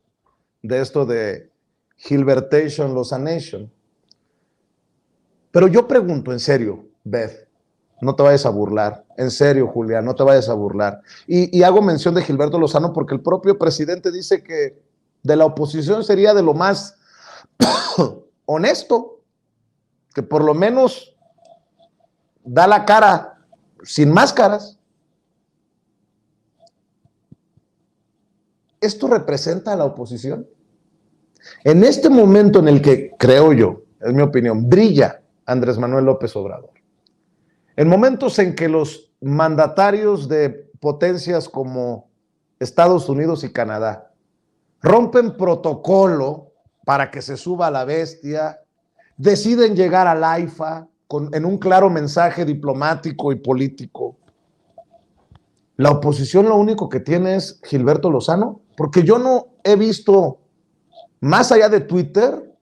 de esto de Gilbertation, Lozanation. Pero yo pregunto en serio, Beth, no te vayas a burlar. En serio, Julián, no te vayas a burlar. Y hago mención de Gilberto Lozano porque el propio presidente dice que de la oposición sería de lo más honesto, que por lo menos da la cara sin máscaras. ¿Esto representa a la oposición? En este momento en el que, creo yo, es mi opinión, brilla Andrés Manuel López Obrador, En momentos en que los mandatarios de potencias como Estados Unidos y Canadá rompen protocolo para que se suba a la bestia, deciden llegar al AIFA en un claro mensaje diplomático y político. La oposición lo único que tiene es Gilberto Lozano, porque yo no he visto, más allá de Twitter,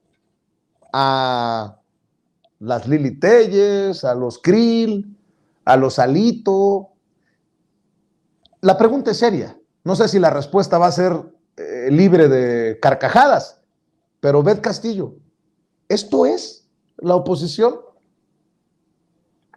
a las Lili Telles, a los Krill, a los Alito. La pregunta es seria. No sé si la respuesta va a ser libre de carcajadas, pero Beth Castillo, ¿esto es la oposición?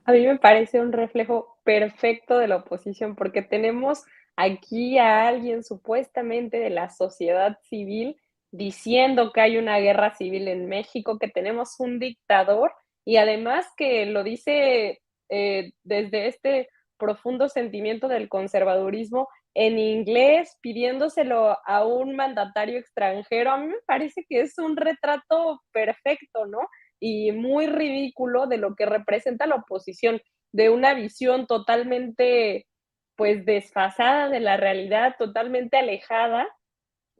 A mí me parece un reflejo perfecto de la oposición, porque tenemos aquí a alguien supuestamente de la sociedad civil diciendo que hay una guerra civil en México, que tenemos un dictador y además que lo dice desde este profundo sentimiento del conservadurismo en inglés, pidiéndoselo a un mandatario extranjero. A mí me parece que es un retrato perfecto, ¿no? Y muy ridículo de lo que representa la oposición, de una visión totalmente, pues, desfasada de la realidad, totalmente alejada,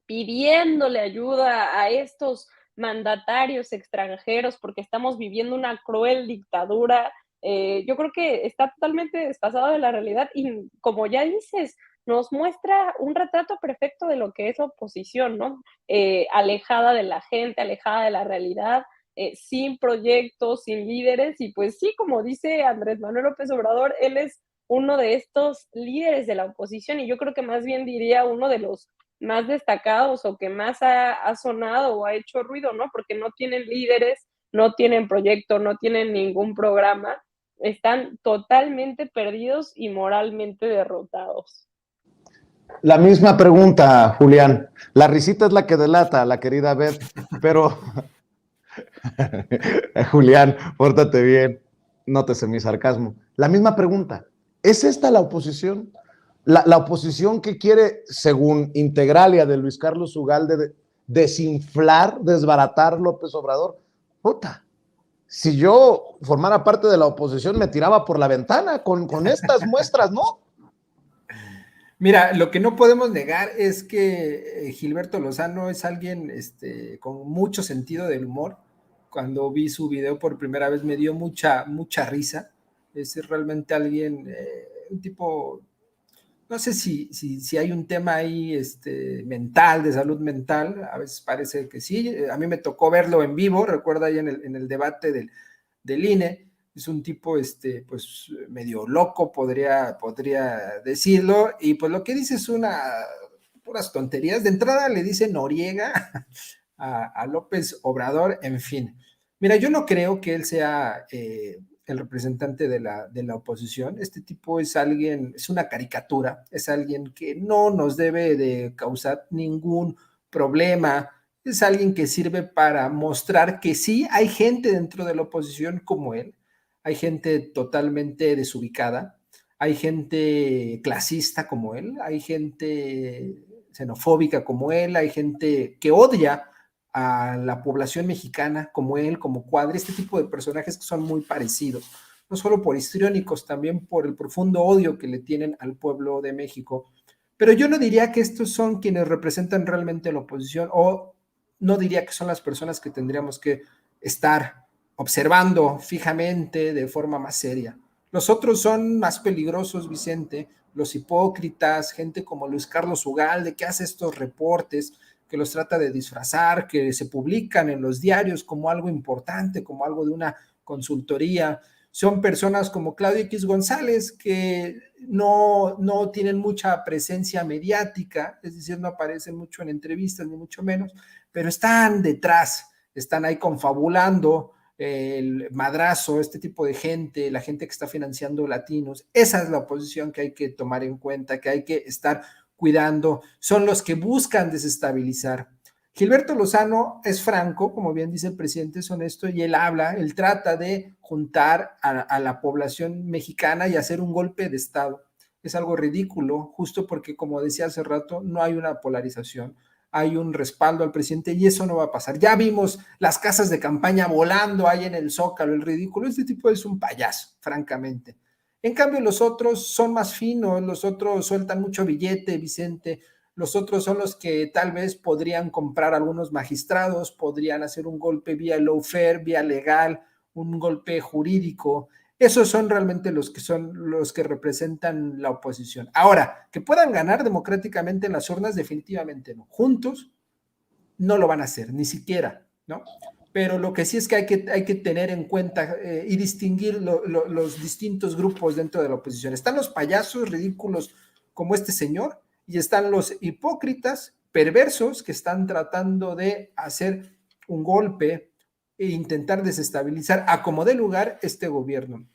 pidiéndole ayuda a estos mandatarios extranjeros porque estamos viviendo una cruel dictadura. Yo creo que está totalmente desfasado de la realidad y, como ya dices, nos muestra un retrato perfecto de lo que es la oposición, ¿no? Alejada de la gente, alejada de la realidad, sin proyectos, sin líderes, y pues sí, como dice Andrés Manuel López Obrador, él es uno de estos líderes de la oposición, y yo creo que más bien diría uno de los más destacados o que más ha sonado o ha hecho ruido, ¿no? Porque no tienen líderes, no tienen proyecto, no tienen ningún programa, están totalmente perdidos y moralmente derrotados. La misma pregunta, Julián. La risita es la que delata, la querida Beth, pero Julián, pórtate bien, nótese mi sarcasmo. La misma pregunta, ¿es esta la oposición? La oposición que quiere, según Integralia de Luis Carlos Ugalde, desinflar, desbaratar López Obrador. Puta, si yo formara parte de la oposición me tiraba por la ventana con estas muestras, ¿no? Mira, lo que no podemos negar es que Gilberto Lozano es alguien con mucho sentido del humor. Cuando vi su video por primera vez me dio mucha risa. Es realmente alguien, un tipo, no sé si hay un tema ahí mental, de salud mental, a veces parece que sí. A mí me tocó verlo en vivo, recuerda ahí en el debate del INE. Es un tipo, pues, medio loco, podría decirlo, y pues lo que dice es puras tonterías. De entrada le dice Noriega a López Obrador, en fin. Mira, yo no creo que él sea el representante de la oposición. Este tipo es alguien, es una caricatura, es alguien que no nos debe de causar ningún problema. Es alguien que sirve para mostrar que sí hay gente dentro de la oposición como él. Hay gente totalmente desubicada, hay gente clasista como él, hay gente xenofóbica como él, hay gente que odia a la población mexicana como él, como Cuadri, este tipo de personajes que son muy parecidos, no solo por histriónicos, también por el profundo odio que le tienen al pueblo de México. Pero yo no diría que estos son quienes representan realmente la oposición, o no diría que son las personas que tendríamos que estar observando fijamente de forma más seria. Los otros son más peligrosos, Vicente, los hipócritas, gente como Luis Carlos Ugalde, que hace estos reportes, que los trata de disfrazar, que se publican en los diarios como algo importante, como algo de una consultoría. Son personas como Claudio X González, que no tienen mucha presencia mediática, es decir, no aparecen mucho en entrevistas, ni mucho menos, pero están detrás, están ahí confabulando el madrazo, este tipo de gente, la gente que está financiando latinos. Esa es la oposición que hay que tomar en cuenta, que hay que estar cuidando. Son los que buscan desestabilizar. Gilberto Lozano es franco, como bien dice el presidente, es honesto, y él trata de juntar a la población mexicana y hacer un golpe de Estado. Es algo ridículo, justo porque, como decía hace rato, no hay una polarización, hay un respaldo al presidente y eso no va a pasar. Ya vimos las casas de campaña volando ahí en el Zócalo, el ridículo. Este tipo es un payaso, francamente. En cambio, los otros son más finos, los otros sueltan mucho billete, Vicente. Los otros son los que tal vez podrían comprar algunos magistrados, podrían hacer un golpe vía lawfare, vía legal, un golpe jurídico. Esos son realmente los que representan la oposición. Ahora, que puedan ganar democráticamente en las urnas, definitivamente no. Juntos no lo van a hacer, ni siquiera, ¿no? Pero lo que sí es que hay que tener en cuenta y distinguir los distintos grupos dentro de la oposición. Están los payasos ridículos como este señor, y están los hipócritas perversos que están tratando de hacer un golpe e intentar desestabilizar a como dé lugar este gobierno.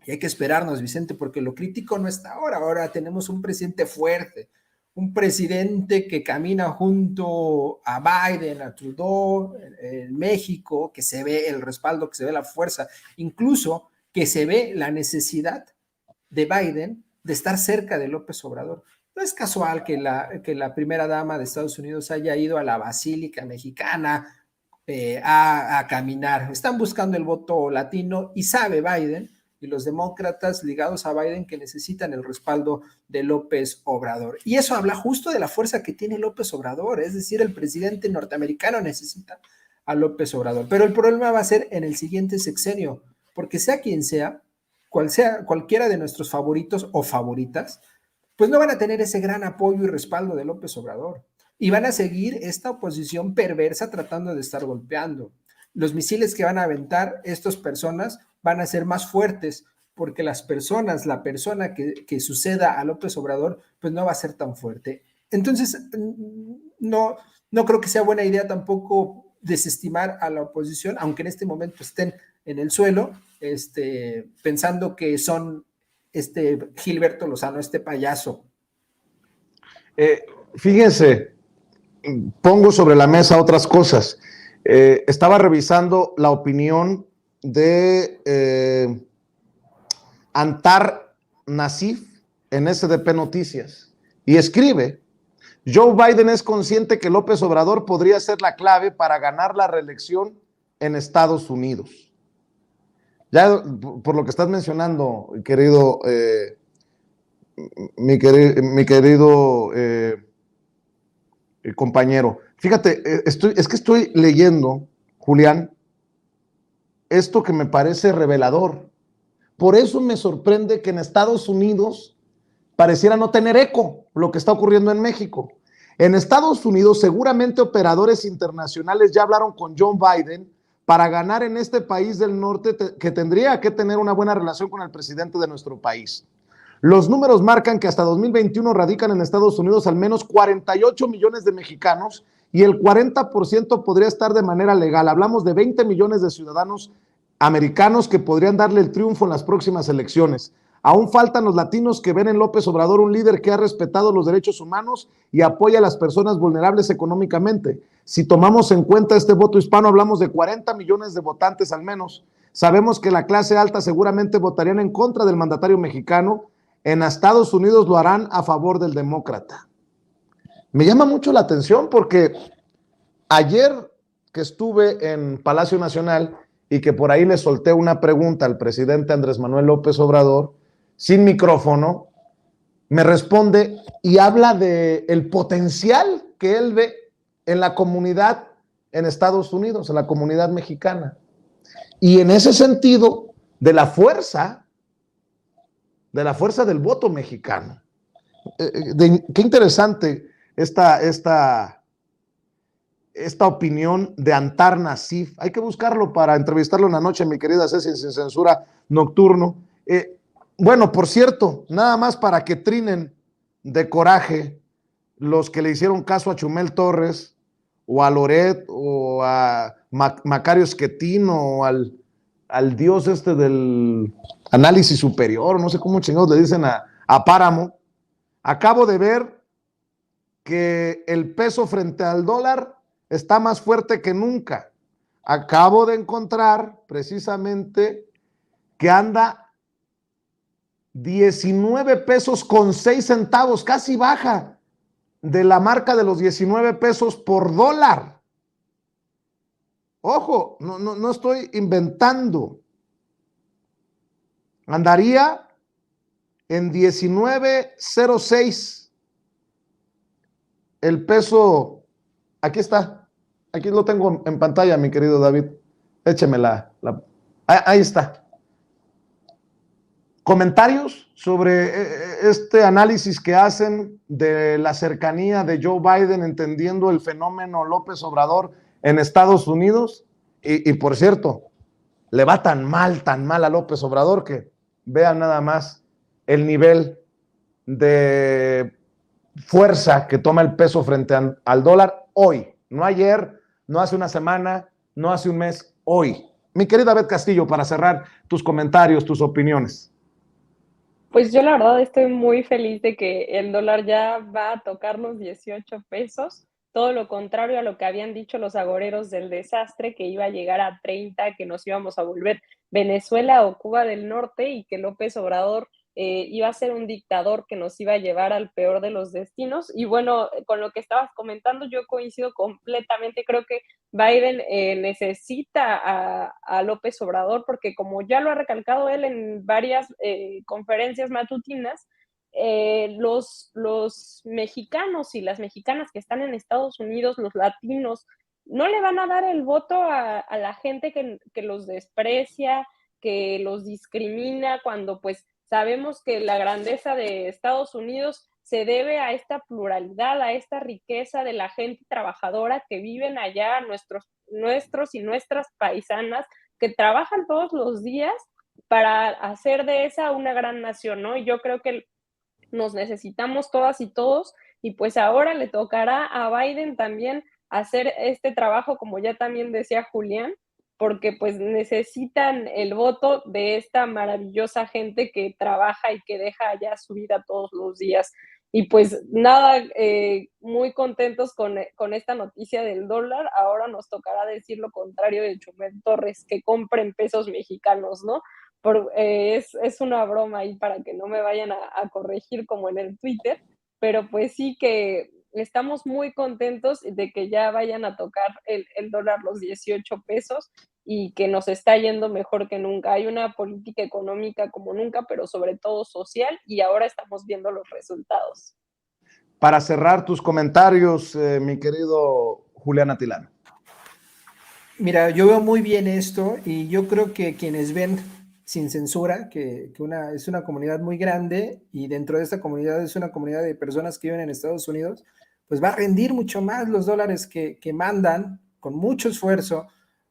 Y hay que esperarnos, Vicente, porque lo crítico no está ahora. Ahora tenemos un presidente fuerte, un presidente que camina junto a Biden, a Trudeau, en México, que se ve el respaldo, que se ve la fuerza, incluso que se ve la necesidad de Biden de estar cerca de López Obrador. No es casual que la primera dama de Estados Unidos haya ido a la Basílica Mexicana a caminar. Están buscando el voto latino y sabe Biden y los demócratas ligados a Biden que necesitan el respaldo de López Obrador. Y eso habla justo de la fuerza que tiene López Obrador, es decir, el presidente norteamericano necesita a López Obrador. Pero el problema va a ser en el siguiente sexenio, porque sea quien sea, cualquiera de nuestros favoritos o favoritas, pues no van a tener ese gran apoyo y respaldo de López Obrador. Y van a seguir esta oposición perversa tratando de estar golpeando. Los misiles que van a aventar estas personas van a ser más fuertes porque la persona que suceda a López Obrador, pues no va a ser tan fuerte. Entonces, no creo que sea buena idea tampoco desestimar a la oposición, aunque en este momento estén en el suelo, pensando que son Gilberto Lozano, este payaso. Fíjense, pongo sobre la mesa otras cosas. Estaba revisando la opinión de Antar Nassif en SDP Noticias y escribe: Joe Biden es consciente que López Obrador podría ser la clave para ganar la reelección en Estados Unidos. Ya por lo que estás mencionando, querido, mi querido compañero, fíjate, es que estoy leyendo, Julián, esto que me parece revelador. Por eso me sorprende que en Estados Unidos pareciera no tener eco lo que está ocurriendo en México. En Estados Unidos seguramente operadores internacionales ya hablaron con Joe Biden para ganar en este país del norte que tendría que tener una buena relación con el presidente de nuestro país. Los números marcan que hasta 2021 radican en Estados Unidos al menos 48 millones de mexicanos y el 40% podría estar de manera legal. Hablamos de 20 millones de ciudadanos americanos que podrían darle el triunfo en las próximas elecciones. Aún faltan los latinos que ven en López Obrador un líder que ha respetado los derechos humanos y apoya a las personas vulnerables económicamente. Si tomamos en cuenta este voto hispano, hablamos de 40 millones de votantes al menos. Sabemos que la clase alta seguramente votarían en contra del mandatario mexicano. En Estados Unidos lo harán a favor del demócrata. Me llama mucho la atención porque ayer que estuve en Palacio Nacional y que por ahí le solté una pregunta al presidente Andrés Manuel López Obrador, sin micrófono, me responde y habla del potencial que él ve en la comunidad en Estados Unidos, en la comunidad mexicana. Y en ese sentido, de la fuerza del voto mexicano. Qué interesante esta opinión de Antar Nassif. Hay que buscarlo para entrevistarlo una noche, mi querida Ceci, sin censura nocturno. Bueno, por cierto, nada más para que trinen de coraje los que le hicieron caso a Chumel Torres o a Loret o a Macario Schettino o al dios del análisis superior, no sé cómo chingados le dicen a Páramo. Acabo de ver que el peso frente al dólar está más fuerte que nunca. Acabo de encontrar precisamente que anda 19 pesos con 6 centavos, casi baja de la marca de los 19 pesos por dólar. Ojo, no estoy inventando. Andaría en 19.06. El peso, aquí está, aquí lo tengo en pantalla, mi querido David. Échemela. Ahí está. Comentarios sobre este análisis que hacen de la cercanía de Joe Biden, entendiendo el fenómeno López Obrador en Estados Unidos. Y por cierto, le va tan mal a López Obrador que vean nada más el nivel de fuerza que toma el peso frente al dólar hoy, no ayer, no hace una semana, no hace un mes, hoy. Mi querida Beth Castillo, para cerrar tus comentarios, tus opiniones. Pues yo la verdad estoy muy feliz de que el dólar ya va a tocar los 18 pesos, todo lo contrario a lo que habían dicho los agoreros del desastre, que iba a llegar a 30, que nos íbamos a volver Venezuela o Cuba del Norte y que López Obrador iba a ser un dictador que nos iba a llevar al peor de los destinos. Y bueno, con lo que estabas comentando, yo coincido completamente. Creo que Biden necesita a López Obrador porque, como ya lo ha recalcado él en varias conferencias matutinas, los mexicanos y las mexicanas que están en Estados Unidos, los latinos, no le van a dar el voto a la gente que los desprecia, que los discrimina, cuando pues sabemos que la grandeza de Estados Unidos se debe a esta pluralidad, a esta riqueza de la gente trabajadora que viven allá, nuestros y nuestras paisanas, que trabajan todos los días para hacer de esa una gran nación, ¿no? Y yo creo que nos necesitamos todas y todos, y pues ahora le tocará a Biden también hacer este trabajo, como ya también decía Julián, porque pues necesitan el voto de esta maravillosa gente que trabaja y que deja allá su vida todos los días. Y pues nada, muy contentos con esta noticia del dólar. Ahora nos tocará decir lo contrario de Chumel Torres, que compren pesos mexicanos, ¿no? Es una broma ahí para que no me vayan a corregir como en el Twitter, pero pues sí que estamos muy contentos de que ya vayan a tocar el dólar los 18 pesos y que nos está yendo mejor que nunca. Hay una política económica como nunca, pero sobre todo social, y ahora estamos viendo los resultados. Para cerrar tus comentarios, mi querido Julián Atilano. Mira, yo veo muy bien esto y yo creo que quienes ven sin censura, que es una comunidad muy grande y dentro de esta comunidad es una comunidad de personas que viven en Estados Unidos, pues va a rendir mucho más los dólares que mandan con mucho esfuerzo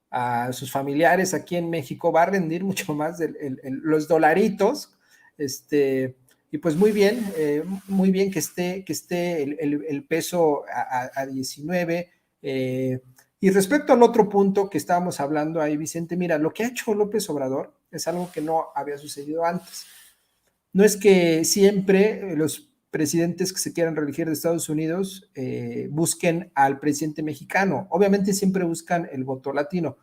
a sus familiares aquí en México, va a rendir mucho más los dolaritos, y pues muy bien que esté el peso a 19. Y respecto al otro punto que estábamos hablando ahí, Vicente, mira, lo que ha hecho López Obrador es algo que no había sucedido antes. No es que siempre los presidentes que se quieran reelegir de Estados Unidos busquen al presidente mexicano. Obviamente siempre buscan el voto latino.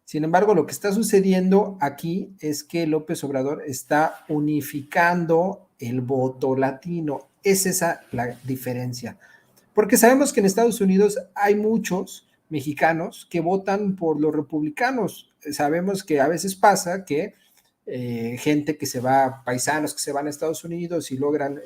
Sin embargo, lo que está sucediendo aquí es que López Obrador está unificando el voto latino. Es esa la diferencia. Porque sabemos que en Estados Unidos hay muchos mexicanos que votan por los republicanos. Sabemos que a veces pasa que gente que se va, paisanos que se van a Estados Unidos y logran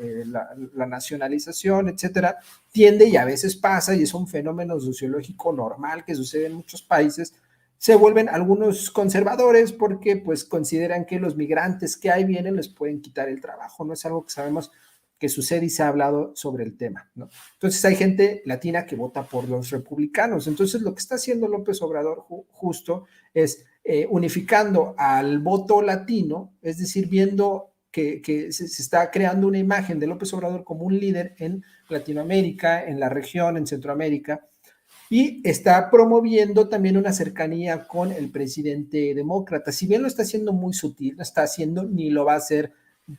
la nacionalización, etcétera, tiende, y a veces pasa, y es un fenómeno sociológico normal que sucede en muchos países, se vuelven algunos conservadores porque pues consideran que los migrantes que ahí vienen les pueden quitar el trabajo, ¿no? Es algo que sabemos que sucede y se ha hablado sobre el tema, ¿no? Entonces hay gente latina que vota por los republicanos. Entonces lo que está haciendo López Obrador justo es unificando al voto latino, es decir, viendo que se está creando una imagen de López Obrador como un líder en Latinoamérica, en la región, en Centroamérica, y está promoviendo también una cercanía con el presidente demócrata. Si bien lo está haciendo muy sutil, no está haciendo ni lo va a hacer,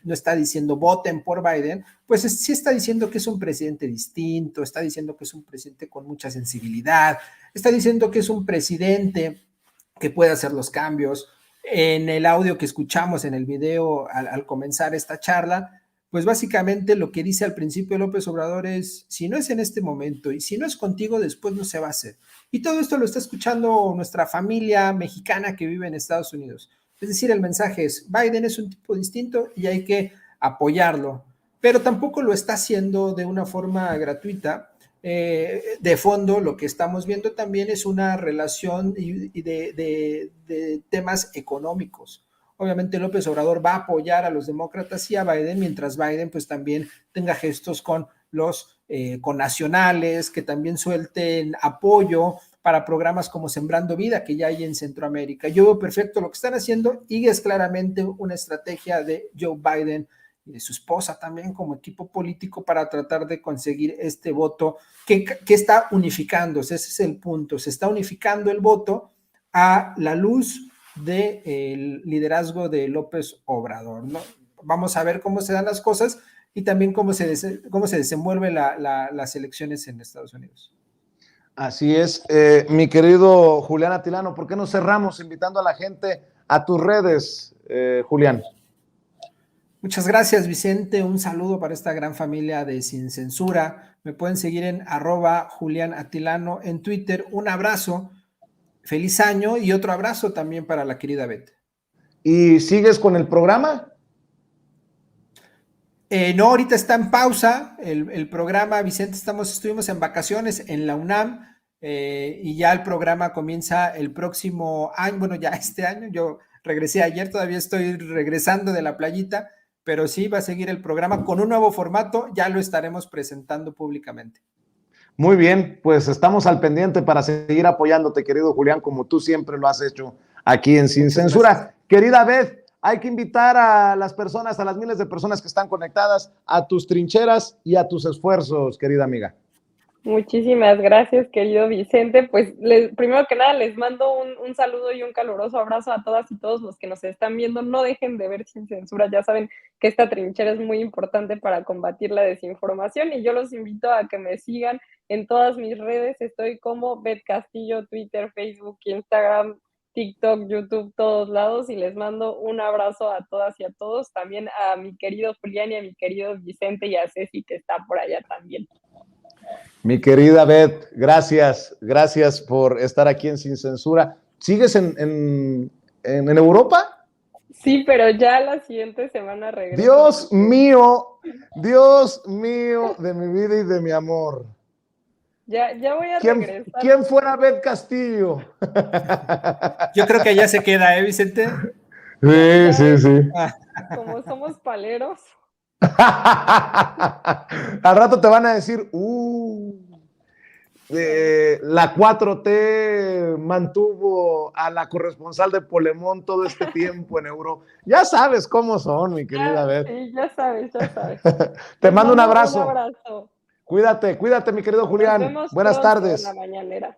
no está diciendo voten por Biden, pues sí está diciendo que es un presidente distinto, está diciendo que es un presidente con mucha sensibilidad, está diciendo que es un presidente que puede hacer los cambios. En el audio que escuchamos en el video al comenzar esta charla, pues básicamente lo que dice al principio López Obrador es, si no es en este momento y si no es contigo, después no se va a hacer. Y todo esto lo está escuchando nuestra familia mexicana que vive en Estados Unidos. Es decir, el mensaje es, Biden es un tipo distinto y hay que apoyarlo, pero tampoco lo está haciendo de una forma gratuita. De fondo, lo que estamos viendo también es una relación de temas económicos. Obviamente López Obrador va a apoyar a los demócratas y a Biden, mientras Biden pues también tenga gestos con los connacionales, que también suelten apoyo para programas como Sembrando Vida, que ya hay en Centroamérica. Yo veo perfecto lo que están haciendo y es claramente una estrategia de Joe Biden y de su esposa también como equipo político para tratar de conseguir este voto que está unificándose. Ese es el punto, se está unificando el voto a la luz del liderazgo de López Obrador, ¿no? Vamos a ver cómo se dan las cosas y también cómo se desenvuelven las elecciones en Estados Unidos. Así es, mi querido Julián Atilano, ¿por qué no cerramos invitando a la gente a tus redes, Julián? Muchas gracias, Vicente. Un saludo para esta gran familia de Sin Censura. Me pueden seguir en @Julián Atilano en Twitter. Un abrazo, feliz año y otro abrazo también para la querida Beth. ¿Y sigues con el programa? No, ahorita está en pausa el programa, Vicente, estuvimos en vacaciones en la UNAM y ya el programa comienza el próximo año, bueno, ya este año, yo regresé ayer, todavía estoy regresando de la playita, pero sí va a seguir el programa con un nuevo formato, ya lo estaremos presentando públicamente. Muy bien, pues estamos al pendiente para seguir apoyándote, querido Julián, como tú siempre lo has hecho aquí en Sin Censura. Gracias. Querida Beth, hay que invitar a las personas, a las miles de personas que están conectadas, a tus trincheras y a tus esfuerzos, querida amiga. Muchísimas gracias, querido Vicente. Pues primero que nada les mando un saludo y un caluroso abrazo a todas y todos los que nos están viendo. No dejen de ver Sin Censura, ya saben que esta trinchera es muy importante para combatir la desinformación y yo los invito a que me sigan en todas mis redes. Estoy como Beth Castillo, Twitter, Facebook, Instagram, TikTok, YouTube, todos lados, y les mando un abrazo a todas y a todos, también a mi querido Julián y a mi querido Vicente y a Ceci, que está por allá también. Mi querida Beth, gracias por estar aquí en Sin Censura. ¿Sigues en Europa? Sí, pero ya la siguiente semana regreso. Dios mío de mi vida y de mi amor. Ya voy a regresar. ¿Quién fuera Beth Castillo? Yo creo que ya se queda, Vicente. Sí. Como somos paleros. Al rato te van a decir, la 4T mantuvo a la corresponsal de Polemón todo este tiempo en Europa. Ya sabes cómo son, mi querida Beth. Sí, ya sabes. Te mando un abrazo. Un abrazo. Cuídate, mi querido Julián. Nos vemos Buenas tardes. en la mañanera.